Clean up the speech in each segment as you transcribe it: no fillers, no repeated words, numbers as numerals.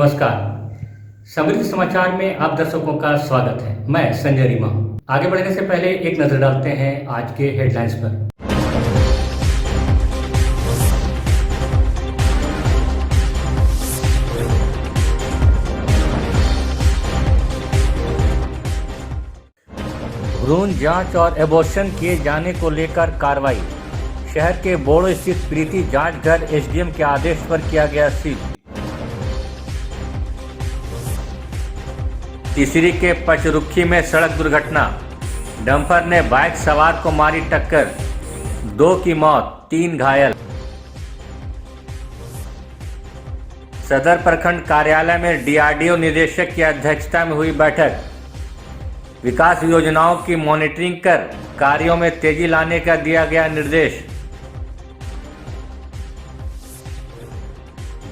नमस्कार। समृद्धि समाचार में आप दर्शकों का स्वागत है। मैं संजय रीमा। आगे बढ़ने से पहले एक नजर डालते हैं आज के हेडलाइंस पर। भ्रूण जांच और एबॉर्शन किए जाने को लेकर कार्रवाई। शहर के बोड़ो स्थित प्रीति जांच घर एसडीएम के आदेश पर किया गया सील। तीसरी के पचरुखी में सड़क दुर्घटना, डंपर ने बाइक सवार को मारी टक्कर, 2 की मौत, 3 घायल। सदर प्रखंड कार्यालय में डीआरडीओ निदेशक की अध्यक्षता में हुई बैठक। विकास योजनाओं की मॉनिटरिंग कर कार्यों में तेजी लाने का दिया गया निर्देश।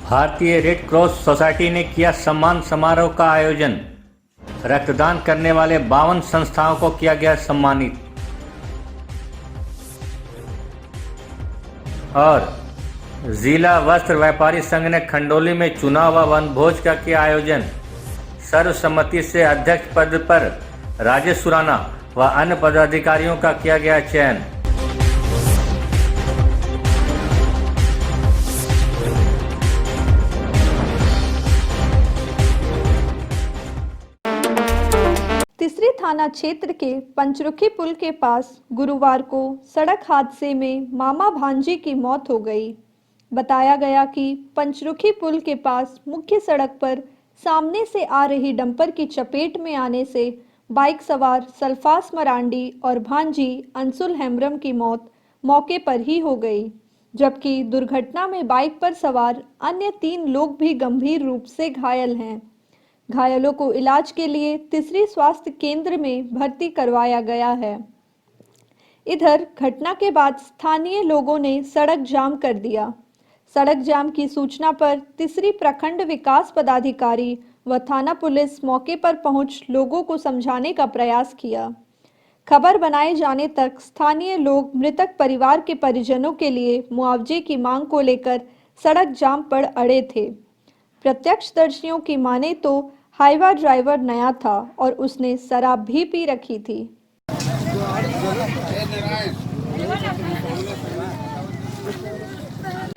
भारतीय रेड क्रॉस सोसाइटी ने किया सम्मान समारोह का आयोजन। रक्तदान करने वाले 52 संस्थाओं को किया गया सम्मानित। और जिला वस्त्र व्यापारी संघ ने खंडोली में चुनाव व वनभोज का किया आयोजन। सर्वसम्मति से अध्यक्ष पद पर राजेश सुराना व अन्य पदाधिकारियों का किया गया चयन। तीसरी थाना क्षेत्र के पंचरुखी पुल के पास गुरुवार को सड़क हादसे में मामा भांजी की मौत हो गई। बताया गया कि पंचरुखी पुल के पास मुख्य सड़क पर सामने से आ रही डंपर की चपेट में आने से बाइक सवार सल्फास मरांडी और भांजी अंसुल हेम्ब्रम की मौत मौके पर ही हो गई, जबकि दुर्घटना में बाइक पर सवार अन्य 3 लोग भी गंभीर रूप से घायल हैं। घायलों को इलाज के लिए तीसरी स्वास्थ्य केंद्र में भर्ती करवाया गया है। इधर घटना के बाद स्थानीय लोगों ने सड़क जाम कर दिया। सड़क जाम की सूचना पर तीसरी प्रखंड विकास पदाधिकारी व थाना पुलिस मौके पर पहुंच लोगों को समझाने का प्रयास किया। खबर बनाए जाने तक स्थानीय लोग मृतक परिवार के परिजनों के लिए मुआवजे की मांग को लेकर सड़क जाम पर अड़े थे। प्रत्यक्षदर्शियों की माने तो हाईवा ड्राइवर नया था और उसने शराब भी पी रखी थी।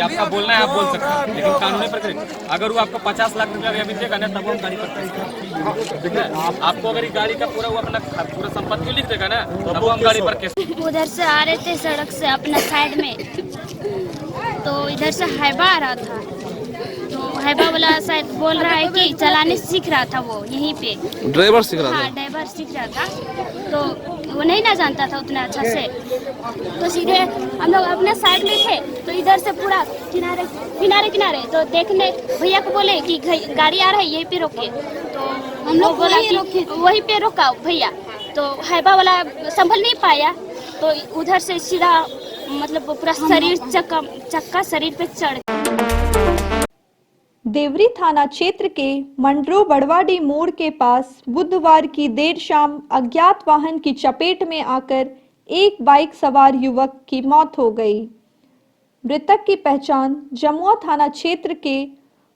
आपका बोलना है, आप बोल सकते हैं, लेकिन कानूनी प्रक्रिया अगर वो आपको 50 लाख रुपया भी देगा ना तब वो हम गाड़ी पर ठीक है। आपको अगर गाड़ी का पूरा वो अपना पूरा संपत्ति लिख देगा ना तब वो हम गाड़ी पर केस। उधर से आ रहे थे सड़क से अपना साइड में, तो इधर से हाईवा आ रहा था, तो हाईवा वाला शायद बोल रहा है कि चलाने सीख रहा था वो यहीं पे। ड्राइवर सीख रहा था? हाँ, ड्राइवर सीख रहा था, तो वो नहीं ना जानता था उतना अच्छा से। तो सीधे हम लोग अपने साइड में थे, तो इधर से पूरा किनारे किनारे किनारे तो देखने भैया को बोले कि गाड़ी आ रहा है यहीं पे रोकिए, तो हम लोग बोला कि वहीं पे रोका भैया, तो हाईवा वाला संभल नहीं पाया, तो उधर से सीधा मतलब पूरा शरीर चक्का शरीर पे चढ़। देवरी थाना क्षेत्र के मंडरो बड़वाडी मोड़ के पास बुधवार की देर शाम अज्ञात वाहन की चपेट में आकर एक बाइक सवार युवक की मौत हो गई। मृतक की पहचान जमुआ थाना क्षेत्र के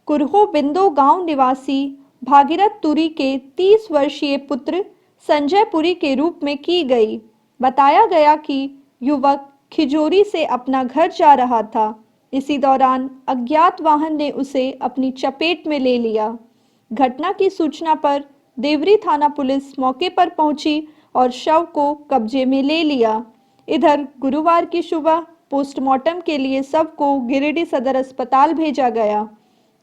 कुरहो बिंदो गांव निवासी भागीरथ तुरी के 30 वर्षीय पुत्र संजय पुरी के रूप में की गई। बताया गया कि युवक खिजोरी से अपना घर जा रहा था। इसी दौरान अज्ञात वाहन ने उसे अपनी चपेट में ले लिया। घटना की सूचना पर देवरी थाना पुलिस मौके पर पहुंची और शव को कब्जे में ले लिया। इधर गुरुवार की सुबह पोस्टमार्टम के लिए शव को गिरिडीह सदर अस्पताल भेजा गया।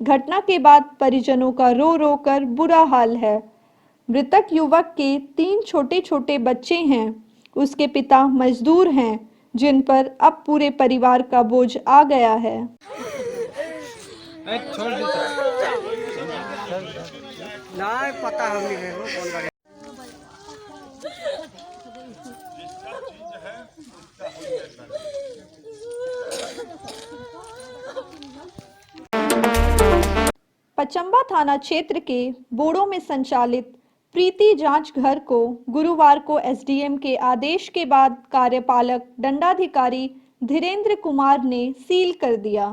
घटना के बाद परिजनों का रो रो कर बुरा हाल है। मृतक युवक के 3 छोटे छोटे बच्चे हैं। उसके पिता मजदूर हैं, जिन पर अब पूरे परिवार का बोझ आ गया है। पता हमें पचंबा थाना क्षेत्र के बोड़ो में संचालित प्रीति जांच घर को गुरुवार को एसडीएम के आदेश के बाद कार्यपालक दंडाधिकारी धीरेन्द्र कुमार ने सील कर दिया।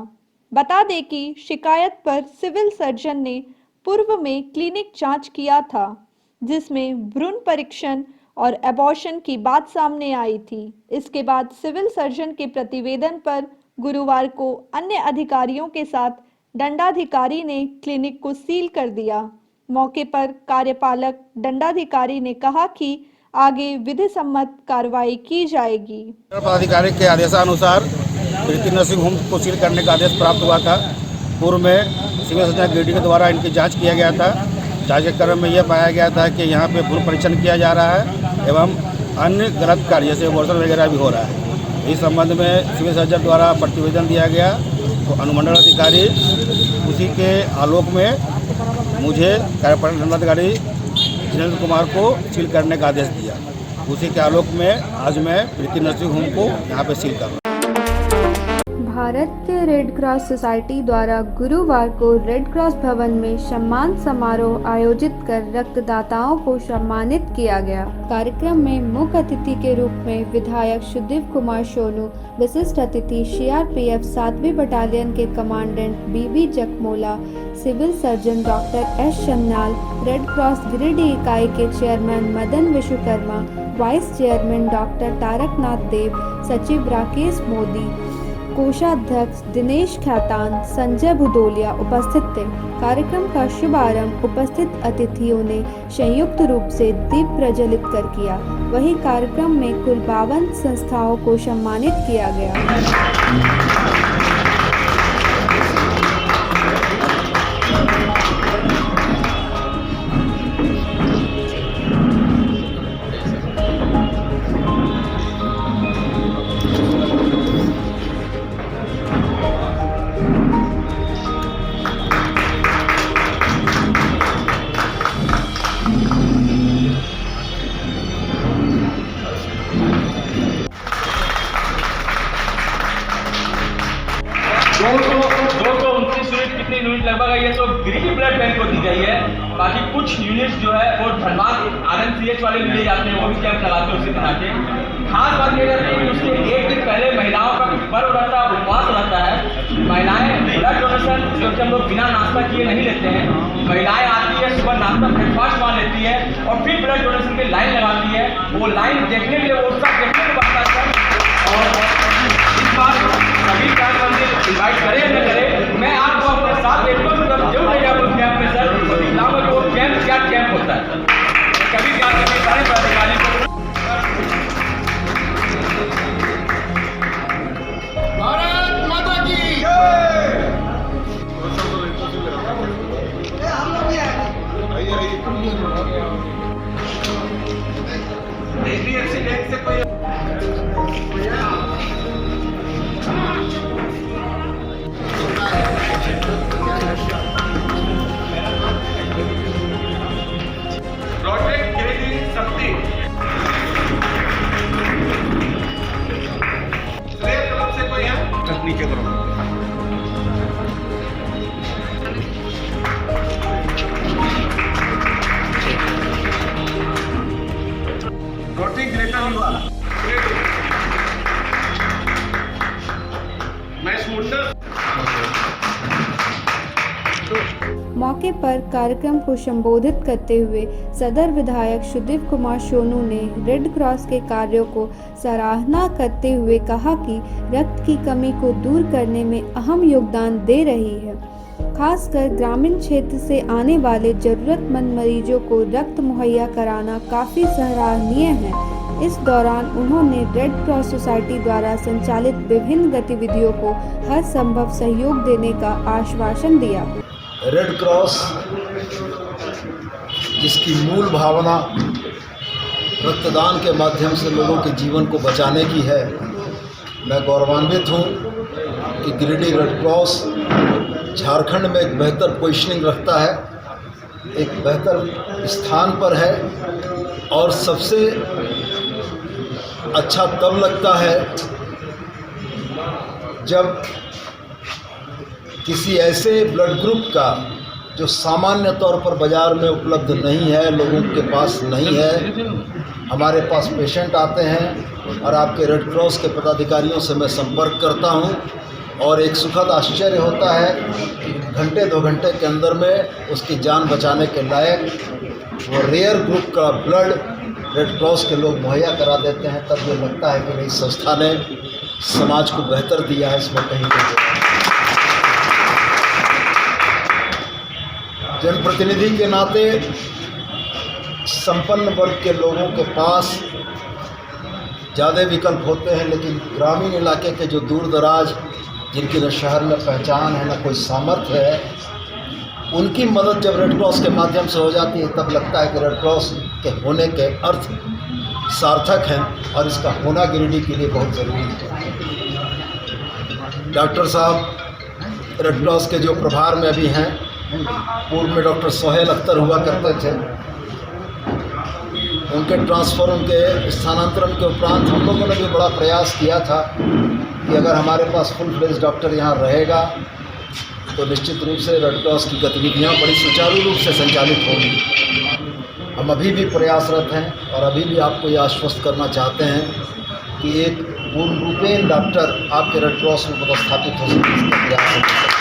बता दें कि शिकायत पर सिविल सर्जन ने पूर्व में क्लिनिक जांच किया था, जिसमें भ्रूण परीक्षण और एबॉर्शन की बात सामने आई थी। इसके बाद सिविल सर्जन के प्रतिवेदन पर गुरुवार को अन्य अधिकारियों के साथ दंडाधिकारी ने क्लिनिक को सील कर दिया। मौके पर कार्यपालक दंडाधिकारी ने कहा कि आगे विधि सम्मत कार्रवाई की जाएगी। पदाधिकारी के आदेशानुसार प्रीति नर्सिंग होम को सील करने का आदेश प्राप्त हुआ था। पूर्व में सिविल सर्जन गिरिडीह के द्वारा इनकी जांच किया गया था। जांच के क्रम में यह पाया गया था कि यहाँ पे भ्रूण परीक्षण किया जा रहा है एवं अन्य गलत कार्य जैसे एबॉर्शन वगैरह भी हो रहा है। इस संबंध में सिविल सर्जन द्वारा प्रतिवेदन दिया गया तो अनुमंडल अधिकारी उसी के आलोक में मुझे कार्यपालक दंडाधिकारी जितेंद्र कुमार को सील करने का आदेश दिया। उसी के आलोक में आज मैं प्रीति नर्सिंग होम को यहाँ पे सील कर रहा हूँ। भारतीय रेड क्रॉस सोसाइटी द्वारा गुरुवार को रेड क्रॉस भवन में सम्मान समारोह आयोजित कर रक्तदाताओं को सम्मानित किया गया। कार्यक्रम में मुख्य अतिथि के रूप में विधायक सुदीप कुमार सोनू, विशिष्ट अतिथि सीआरपीएफ 7वीं बटालियन के commandant BB Jakmola, civil surgeon doctor S Shannal, red cross Giridih इकाई के chairman Madan Vishwakarma, vice chairman doctor Taraknath Dev, सचिव राकेश मोदी, कोषाध्यक्ष दिनेश खैतान, संजय भुदोलिया उपस्थित थे। कार्यक्रम का शुभारंभ उपस्थित अतिथियों ने संयुक्त रूप से दीप प्रज्वलित कर किया। वहीं कार्यक्रम में कुल 52 संस्थाओं को सम्मानित किया गया। कितनी यूनिट लगभग आई है तो गिरिडीह ब्लड बैंक को दी गई है। बाकी कुछ यूनिट जो है वो धनबाद आरएमसीएच वाले भी ले जाते हैं, वो भी कैंप लगाते हैं उसी तरह के। खास बात यह रहती है कि उसके एक दिन पहले महिलाओं का कुछ पर्व रहता है, उपवास रहता है। महिलाएं ब्लड डोनेशन जो कि हम लोग बिना नाश्ता किए नहीं लेते हैं, महिलाएं आती है सुबह नाश्ता ब्रेकफास्ट मान लेती है और फिर ब्लड डोनेशन की लाइन लगाती है। वो लाइन देखने के लिए वो उसका देखने को बनता है। और इस बार सभी कैंप मंदिर इन्वाइट करें या न करें, मैं आपको अपने साथ देखता हूँ जब जरूर ले जाऊँ उस कैंप में सर, तो दिखाऊंगा कि वो कैंप क्या कैंप होता है। कभी क्या करते सारे पदाधिकारी को भारत माता की HDFC बैंक से कोई प्रोजेक्ट गिरिडीह शक्ति तरफ से कोई है नीचे करो। रोटी ग्रेटर हुआ मैं स्मूथर। मौके पर कार्यक्रम को संबोधित करते हुए सदर विधायक सुदीप कुमार सोनू ने रेड क्रॉस के कार्यों को सराहना करते हुए कहा कि रक्त की कमी को दूर करने में अहम योगदान दे रही है। खासकर ग्रामीण क्षेत्र से आने वाले जरूरतमंद मरीजों को रक्त मुहैया कराना काफ़ी सराहनीय है। इस दौरान उन्होंने रेड क्रॉस सोसाइटी द्वारा संचालित विभिन्न गतिविधियों को हर संभव सहयोग देने का आश्वासन दिया। रेड क्रॉस जिसकी मूल भावना रक्तदान के माध्यम से लोगों के जीवन को बचाने की है, मैं गौरवान्वित हूँ कि गिरिडीह रेड क्रॉस झारखंड में एक बेहतर पोजीशनिंग रखता है, एक बेहतर स्थान पर है। और सबसे अच्छा तब लगता है जब किसी ऐसे ब्लड ग्रुप का जो सामान्य तौर पर बाज़ार में उपलब्ध नहीं है, लोगों के पास नहीं है, हमारे पास पेशेंट आते हैं और आपके रेड क्रॉस के पदाधिकारियों से मैं संपर्क करता हूं और एक सुखद आश्चर्य होता है कि घंटे 2 घंटे के अंदर में उसकी जान बचाने के लायक वो रेयर ग्रुप का ब्लड रेड क्रॉस के लोग मुहैया करा देते हैं। तब ये लगता है कि नहीं, संस्था ने समाज को बेहतर दिया है, इसमें कहीं जनप्रतिनिधि के नाते संपन्न वर्ग के लोगों के पास ज़्यादा विकल्प होते हैं, लेकिन ग्रामीण इलाके के जो दूर दराज, जिनकी न शहर में पहचान है न कोई सामर्थ्य है, उनकी मदद जब रेड क्रॉस के माध्यम से हो जाती है तब लगता है कि रेड क्रॉस के होने के अर्थ सार्थक हैं और इसका होना गिरिडीह के लिए बहुत ज़रूरी है। डॉक्टर साहब रेड क्रॉस के जो प्रभार में अभी हैं, पूर्व में डॉक्टर सोहेल अख्तर हुआ करते थे, उनके ट्रांसफ़र, उनके स्थानांतरण के उपरांत हम लोगों ने भी बड़ा प्रयास किया था कि अगर हमारे पास फुल फ्लेज डॉक्टर यहाँ रहेगा तो निश्चित रूप से रेड क्रॉस की गतिविधियाँ बड़ी सुचारू रूप से संचालित होंगी। हम अभी भी प्रयासरत हैं और अभी भी आपको ये आश्वस्त करना चाहते हैं कि एक पूर्ण रूपेण डॉक्टर आपके रेड क्रॉस में पदस्थापित हो सके, इसका प्रयास होगा।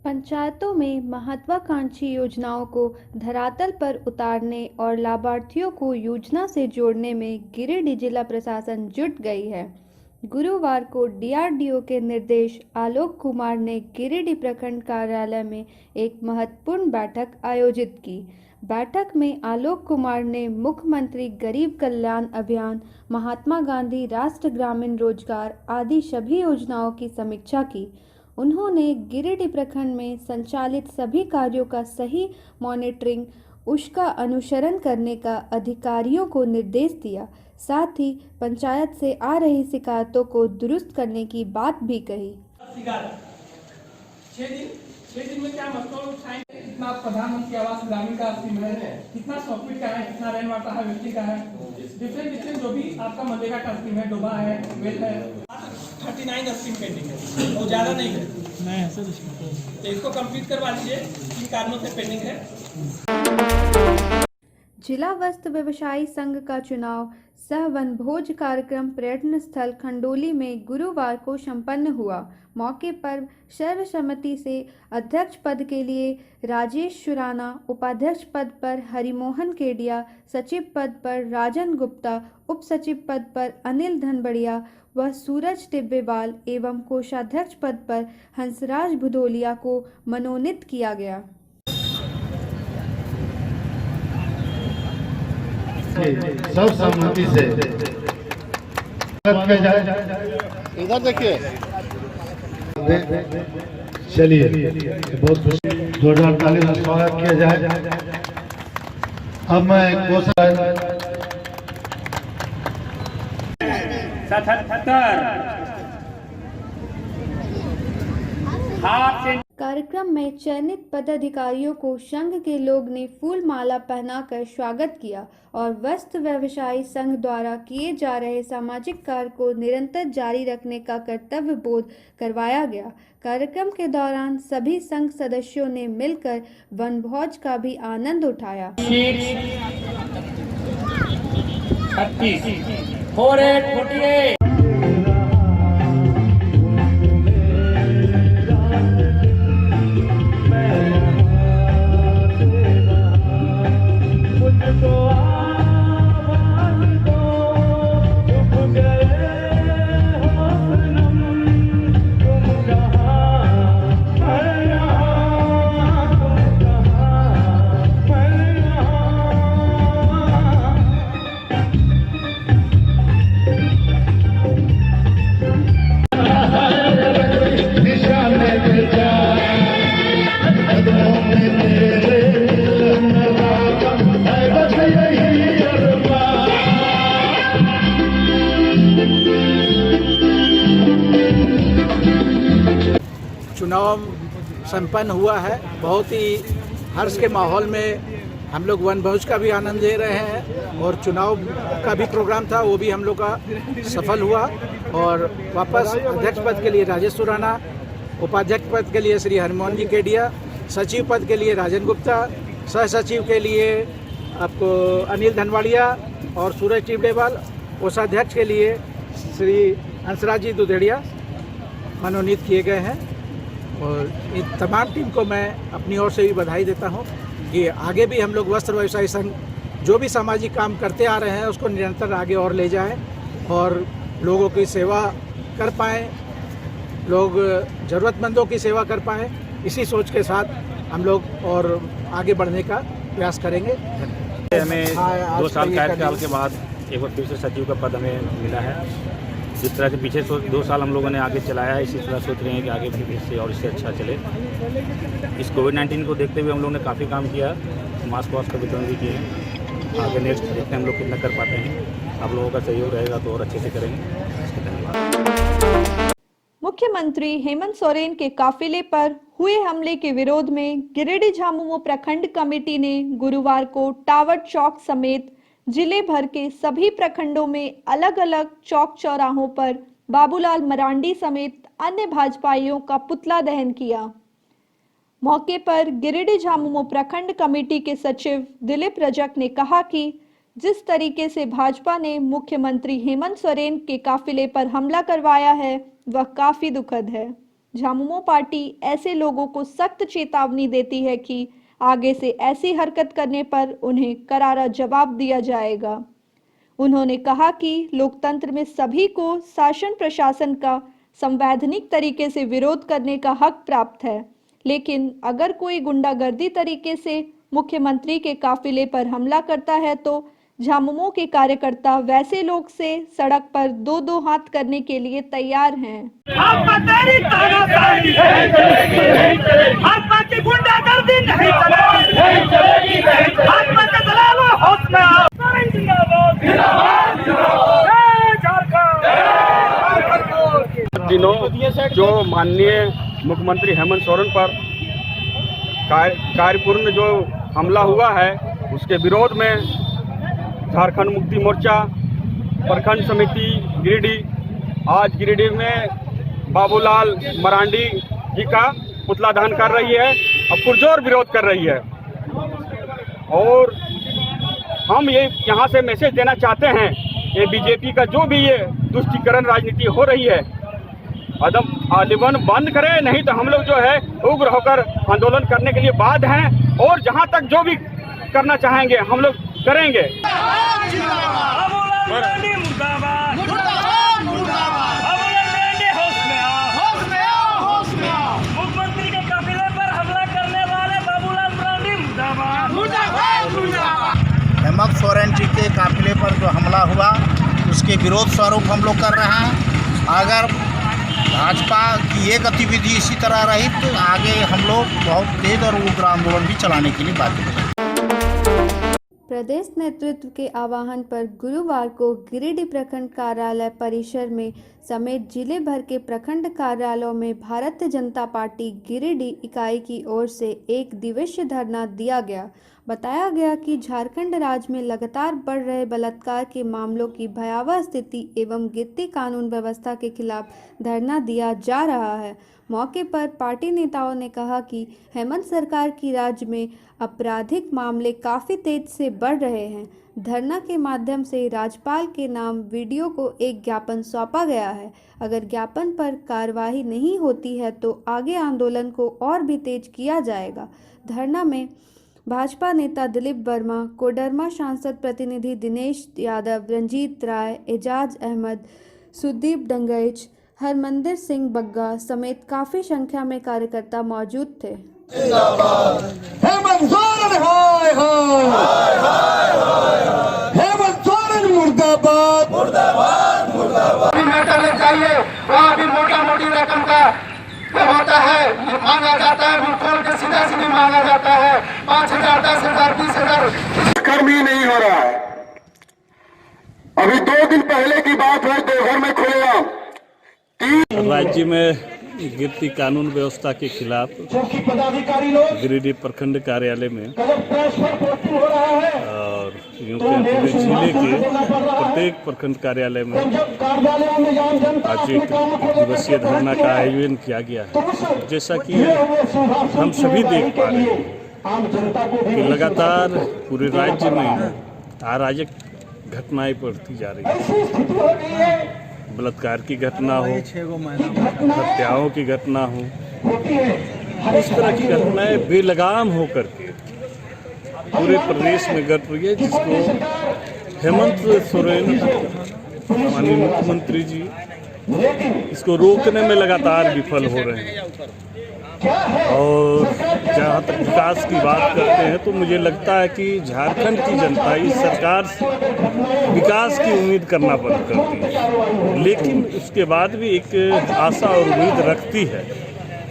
पंचायतों में महत्वाकांक्षी योजनाओं को धरातल पर उतारने और लाभार्थियों को योजना से जोड़ने में गिरिडीह जिला प्रशासन जुट गई है। गुरुवार को डीआरडीओ के निर्देश आलोक कुमार ने गिरिडीह प्रखंड कार्यालय में एक महत्वपूर्ण बैठक आयोजित की। बैठक में आलोक कुमार ने मुख्यमंत्री गरीब कल्याण अभियान, महात्मा गांधी राष्ट्रीय ग्रामीण रोजगार आदि सभी योजनाओं की समीक्षा की। उन्होंने गिरिडीह प्रखंड में संचालित सभी कार्यों का सही मॉनिटरिंग, उसका अनुसरण करने का अधिकारियों को निर्देश दिया। साथ ही पंचायत से आ रही शिकायतों को दुरुस्त करने की बात भी कही। 6 दिन में क्या मतलब कितना प्रधानमंत्री आवास ग्रामीण का स्कीम है, कितना सॉफ्टवेयर का है, कितना रेन वाटर है, व्यक्ति का है, डिफरेंट जो भी आपका मनरेगा का स्कीम है, डोबा है, वेल है, 39 स्कीम पेंडिंग है और ज़्यादा नहीं है। तो इसको कंप्लीट करवा लीजिए, इन कारणों से पेंडिंग है। जिला वस्त्र व्यवसायी संघ का चुनाव सह वनभोज कार्यक्रम पर्यटन स्थल खंडोली में गुरुवार को संपन्न हुआ। मौके पर सर्वसम्मति से अध्यक्ष पद के लिए राजेश सुराना, उपाध्यक्ष पद पर हरिमोहन केडिया, सचिव पद पर राजन गुप्ता, उप सचिव पद पर अनिल धनबड़िया व सूरज टिब्बेवाल एवं कोषाध्यक्ष पद पर हंसराज भुदोलिया को मनोनीत किया गया। सब सहमति से इधर देखिए, चलिए बहुत खुशी, जोरदार ताली से स्वागत किया जाए। अब मैं कार्यक्रम में चयनित पदाधिकारियों को संघ के लोग ने फूल माला पहनाकर स्वागत किया और वस्त्र व्यवसायी संघ द्वारा किए जा रहे सामाजिक कार्य को निरंतर जारी रखने का कर्तव्य बोध करवाया गया। कार्यक्रम के दौरान सभी संघ सदस्यों ने मिलकर वनभोज का भी आनंद उठाया। चुनाव संपन्न हुआ है। बहुत ही हर्ष के माहौल में हम लोग वनभोज का भी आनंद ले रहे हैं और चुनाव का भी प्रोग्राम था, वो भी हम लोग का सफल हुआ। और वापस अध्यक्ष पद के लिए राजेश सुराना, उपाध्यक्ष पद के लिए श्री हरिमोहन जी केडिया, सचिव पद के लिए राजन गुप्ता, सह सचिव के लिए आपको अनिल धनवाड़िया और सूरज टिब्बेवाल, कोषाध्यक्ष के लिए श्री हंसराज जी दुधेड़िया मनोनीत किए गए हैं और इन तमाम टीम को मैं अपनी ओर से भी बधाई देता हूं कि आगे भी हम लोग वस्त्र व्यवसायी संघ जो भी सामाजिक काम करते आ रहे हैं उसको निरंतर आगे और ले जाएं और लोगों की सेवा कर पाएँ, लोग ज़रूरतमंदों की सेवा कर पाएँ। इसी सोच के साथ हम लोग और आगे बढ़ने का प्रयास करेंगे। हमें 2 साल कार्यकाल के बाद एक बार फिर से सचिव का पद हमें मिला है। जिस तरह से पीछे 2 साल हम लोगों ने आगे चलाया है, इसी तरह सोच रहे हैं कि आगे भी इससे और इससे अच्छा चले। इस कोविड-19 को देखते हुए हम लोगों ने काफ़ी काम किया, मास्क वास्क का वितरण भी किए। आगे नेक्स्ट देखते हैं हम लोग कितना कर पाते हैं। आप लोगों का सहयोग रहेगा तो और अच्छे से करेंगे। इसके धन्यवाद। मुख्यमंत्री हेमंत सोरेन के काफिले पर हुए हमले के विरोध में गिरिडीह झामुमो प्रखंड कमेटी ने गुरुवार को टावर चौक समेत जिले भर के सभी प्रखंडों में अलग अलग चौक चौराहों पर बाबूलाल मरांडी समेत अन्य भाजपाइयों का पुतला दहन किया। मौके पर गिरिडीह झामुमो प्रखंड कमेटी के सचिव दिलीप रजक ने कहा कि जिस तरीके से भाजपा ने मुख्यमंत्री हेमंत सोरेन के काफिले पर हमला करवाया है वह काफी दुखद है। झामुमो पार्टी ऐसे लोगों को सख्त चेतावनी देती है कि आगे से ऐसी हरकत करने पर उन्हें करारा जवाब दिया जाएगा। उन्होंने कहा कि लोकतंत्र में सभी को शासन प्रशासन का संवैधानिक तरीके से विरोध करने का हक प्राप्त है, लेकिन अगर कोई गुंडागर्दी तरीके से मुख्यमंत्री के काफिले पर हमला करता है तो झामुमो के कार्यकर्ता वैसे लोग से सड़क पर 2-2 हाथ करने के लिए तैयार हैं। दिनों जो माननीय मुख्यमंत्री हेमंत सोरेन पर कार्यपूर्ण जो हमला हुआ है उसके विरोध में झारखंड मुक्ति मोर्चा प्रखंड समिति गिरिडीह आज गिरिडीह में बाबूलाल मरांडी जी का पुतला दहन कर रही है और पुरजोर विरोध कर रही है। और हम ये यहाँ से मैसेज देना चाहते हैं ये बीजेपी का जो भी ये तुष्टीकरण राजनीति हो रही है आलिबन बंद करें, नहीं तो हम लोग जो है उग्र होकर आंदोलन करने के लिए बाध्य हैं और जहाँ तक जो भी करना चाहेंगे हम लोग करेंगे। मुख्यमंत्री के काफिले पर हमला करने वाले बाबूलाल मरांडी मुर्दाबाद। हेमंत सोरेन जी के काफिले पर जो हमला हुआ उसके विरोध स्वरूप हम लोग कर रहे हैं। अगर भाजपा की ये गतिविधि इसी तरह रही तो आगे हम लोग बहुत तेज और उग्र आंदोलन भी चलाने के लिए बाध्य हैं। प्रदेश नेतृत्व के आह्वान पर गुरुवार को गिरिडीह प्रखंड कार्यालय परिसर में समेत जिले भर के प्रखंड कार्यालयों में भारतीय जनता पार्टी गिरिडीह इकाई की ओर से एक दिवसीय धरना दिया गया। बताया गया कि झारखंड राज्य में लगातार बढ़ रहे बलात्कार के मामलों की भयावह स्थिति एवं गिरती कानून व्यवस्था के खिलाफ धरना दिया जा रहा है। मौके पर पार्टी नेताओं ने कहा कि हेमंत सरकार की राज्य में आपराधिक मामले काफ़ी तेज से बढ़ रहे हैं। धरना के माध्यम से राज्यपाल के नाम वीडियो को एक ज्ञापन सौंपा गया है। अगर ज्ञापन पर कार्रवाई नहीं होती है तो आगे आंदोलन को और भी तेज किया जाएगा। धरना में भाजपा नेता दिलीप वर्मा, कोडरमा सांसद प्रतिनिधि दिनेश यादव, रंजीत राय, एजाज अहमद, सुदीप डंगैच, हरमंदिर सिंह बग्गा समेत काफी संख्या में कार्यकर्ता मौजूद थे। हेमंत सोरेन हाय हाय, हेमंत सोरेन मुर्दाबाद मुर्दाबाद मुर्दाबाद। मैटर लग चाहिए वहाँ भी मोटा मोटी रकम का होता है, मांगा जाता है, खोल के सीधा सीधे मांगा जाता है 5,000, 10,000, 20,000। कर्मी नहीं हो रहा है। अभी 2 दिन पहले की बात है, देवघर में खुलेआम राज्य में गिरती कानून व्यवस्था के खिलाफ गिरिडीह प्रखंड कार्यालय में और पूरे जिले के प्रत्येक प्रखंड कार्यालय में आज एक दिवसीय धरना का आयोजन किया गया है। जैसा कि हम सभी देख पा रहे हैं कि लगातार पूरे राज्य में अराजक घटनाएं बढ़ती जा रही है। बलात्कार की घटना हो, हत्याओं की घटना हो, इस तरह की घटनाएं बेलगाम होकर के पूरे प्रदेश में घट रही है, जिसको हेमंत सोरेन माननीय मुख्यमंत्री जी इसको रोकने में लगातार विफल हो रहे हैं। और जहाँ तक विकास की बात करते हैं तो मुझे लगता है कि झारखंड की जनता इस सरकार से विकास की उम्मीद करना बंद कर दी है, लेकिन उसके बाद भी एक आशा और उम्मीद रखती है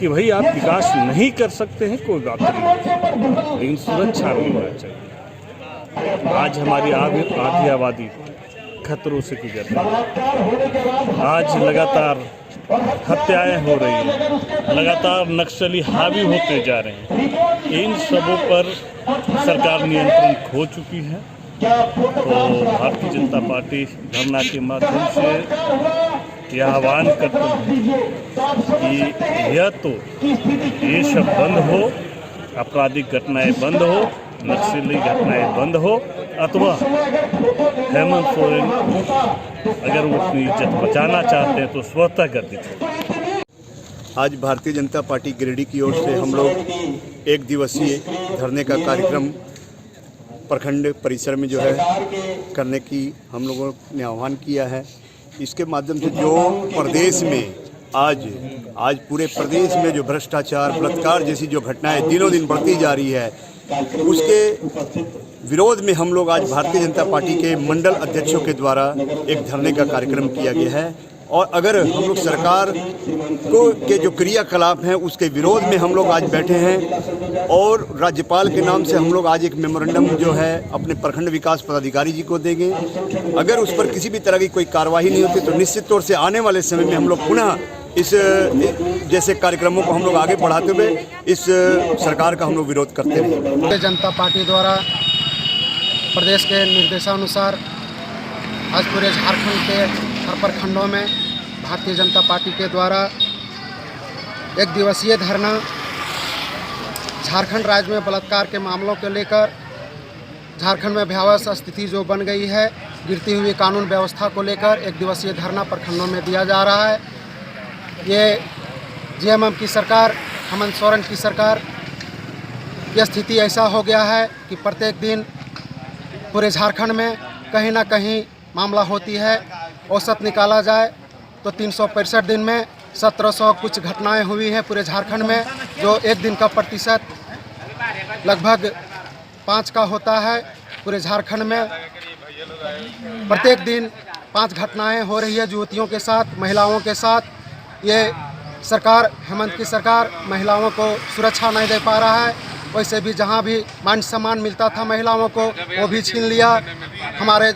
कि भाई आप विकास नहीं कर सकते हैं, कोई बात नहीं, लेकिन सुरक्षा नहीं होना चाहिए। आज हमारी आधी आबादी खतरों से गुजर रही है। आज लगातार हत्याएं हो रही हैं, लगातार नक्सली हावी होते जा रहे हैं। इन सबों पर सरकार नियंत्रण खो चुकी है। तो भारतीय जनता पार्टी धरना के माध्यम से यह आह्वान करते हैं कि या तो ये सब बंद हो, आपराधिक घटनाएं बंद हो, नक्सली घटनाएं बंद हो, अथवा हेमंत सोरेन अगर वो अपनी इज्जत बचाना चाहते हैं तो स्वतः गर्दित हो। आज भारतीय जनता पार्टी गिरिडीह की ओर से हम लोग एक दिवसीय धरने का कार्यक्रम प्रखंड परिसर में जो है करने की हम लोगों ने आह्वान किया है। इसके माध्यम से जो प्रदेश में आज पूरे प्रदेश में जो भ्रष्टाचार, बलात्कार जैसी जो घटनाएं दिनों दिन बढ़ती जा रही है, उसके विरोध में हम लोग आज भारतीय जनता पार्टी के मंडल अध्यक्षों के द्वारा एक धरने का कार्यक्रम किया गया है। और अगर हम लोग सरकार के जो क्रियाकलाप हैं उसके विरोध में हम लोग आज बैठे हैं और राज्यपाल के नाम से हम लोग आज एक मेमोरेंडम जो है अपने प्रखंड विकास पदाधिकारी जी को देंगे। अगर उस पर किसी भी तरह की कोई कार्रवाई नहीं होती तो निश्चित तौर से आने वाले समय में हम लोग पुनः इस जैसे कार्यक्रमों को हम लोग आगे बढ़ाते हुए इस सरकार का हम लोग विरोध करते रहेंगे। भारतीय जनता पार्टी द्वारा प्रदेश के निर्देशानुसार आज पूरे झारखंड के हर प्रखंडों में भारतीय जनता पार्टी के द्वारा एक दिवसीय धरना झारखंड राज्य में बलात्कार के मामलों को लेकर झारखंड में भयावह स्थिति जो बन गई है, गिरती हुई कानून व्यवस्था को लेकर एक दिवसीय धरना प्रखंडों में दिया जा रहा है। ये जेएमएम की सरकार, हेमंत सोरेन की सरकार की स्थिति ऐसा हो गया है कि प्रत्येक दिन पूरे झारखंड में कहीं ना कहीं मामला होती है। औसत निकाला जाए तो 365 दिन में 1700 कुछ घटनाएं हुई हैं पूरे झारखंड में, जो एक दिन का प्रतिशत लगभग 5 का होता है। पूरे झारखंड में प्रत्येक दिन 5 घटनाएं हो रही है युवतियों के साथ, महिलाओं के साथ। ये सरकार, हेमंत की सरकार महिलाओं को सुरक्षा नहीं दे पा रहा है। वैसे भी जहां भी मान सम्मान मिलता था महिलाओं को वो भी छीन लिया। हमारे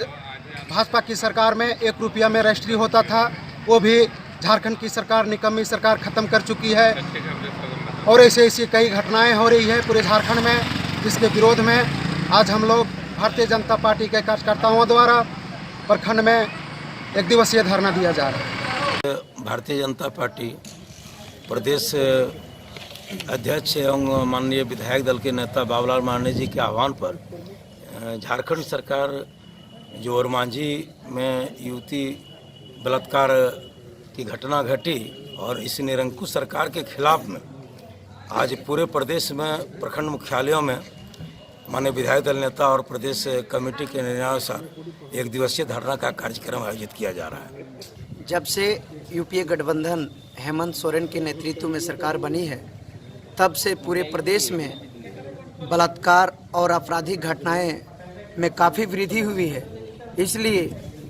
भाजपा की सरकार में 1 रुपया में रजिस्ट्री होता था, वो भी झारखंड की सरकार, निकम्मी सरकार ख़त्म कर चुकी है। और ऐसी कई घटनाएं हो रही है पूरे झारखंड में, जिसके विरोध में आज हम लोग भारतीय जनता पार्टी के कार्यकर्ताओं द्वारा प्रखंड में एक दिवसीय धरना दिया जा रहा है। भारतीय जनता पार्टी प्रदेश अध्यक्ष एवं माननीय विधायक दल के नेता बाबूलाल मरांडी जी के आह्वान पर झारखंड सरकार जो ओरमांझी में युवती बलात्कार की घटना घटी और इस निरंकुश सरकार के खिलाफ में आज पूरे प्रदेश में प्रखंड मुख्यालयों में माननीय विधायक दल नेता और प्रदेश कमेटी के निर्णयानुसार एक दिवसीय धरना का कार्यक्रम आयोजित किया जा रहा है। जब से यूपीए गठबंधन हेमंत सोरेन के नेतृत्व में सरकार बनी है, तब से पूरे प्रदेश में बलात्कार और आपराधिक घटनाएं में काफ़ी वृद्धि हुई है। इसलिए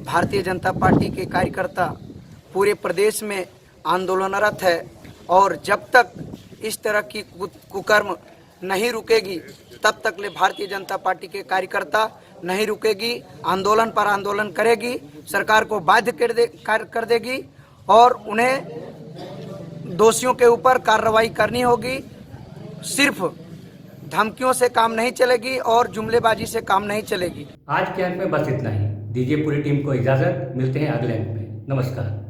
भारतीय जनता पार्टी के कार्यकर्ता पूरे प्रदेश में आंदोलनरत है और जब तक इस तरह की कुकर्म नहीं रुकेगी तब तक ले भारतीय जनता पार्टी के कार्यकर्ता नहीं रुकेगी, आंदोलन पर आंदोलन करेगी, सरकार को बाध्य कर देगी और उन्हें दोषियों के ऊपर कार्रवाई करनी होगी। सिर्फ धमकियों से काम नहीं चलेगी और जुमलेबाजी से काम नहीं चलेगी। आज के अंक में बस इतना ही। दीजिए पूरी टीम को इजाज़त, मिलते हैं अगले अंक में। नमस्कार।